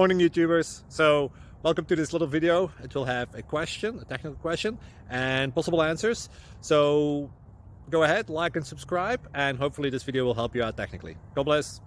Morning YouTubers. So welcome to this little video. It will have a question, a technical question, and possible answers. So go ahead, like and subscribe, and hopefully this video will help you out technically. God bless.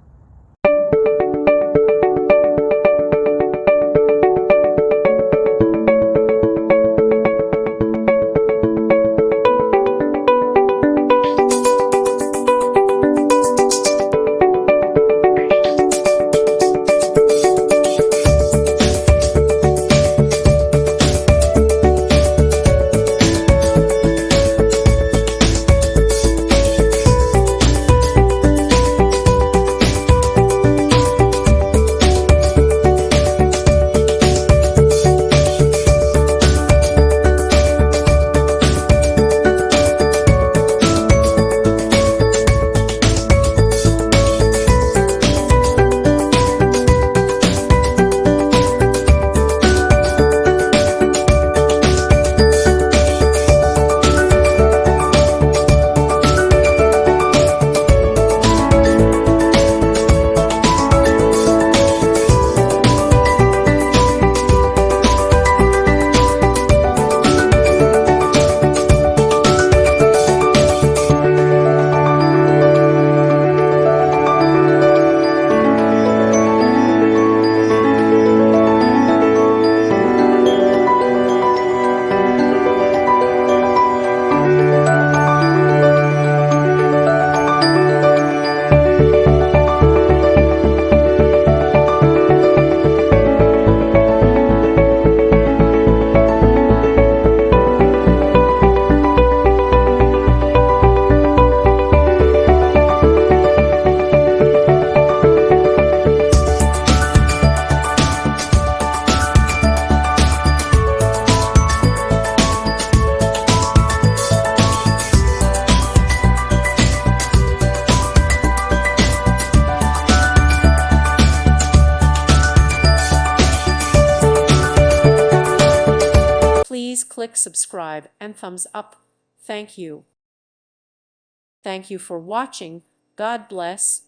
Please click subscribe and thumbs up. Thank you. Thank you for watching. God bless.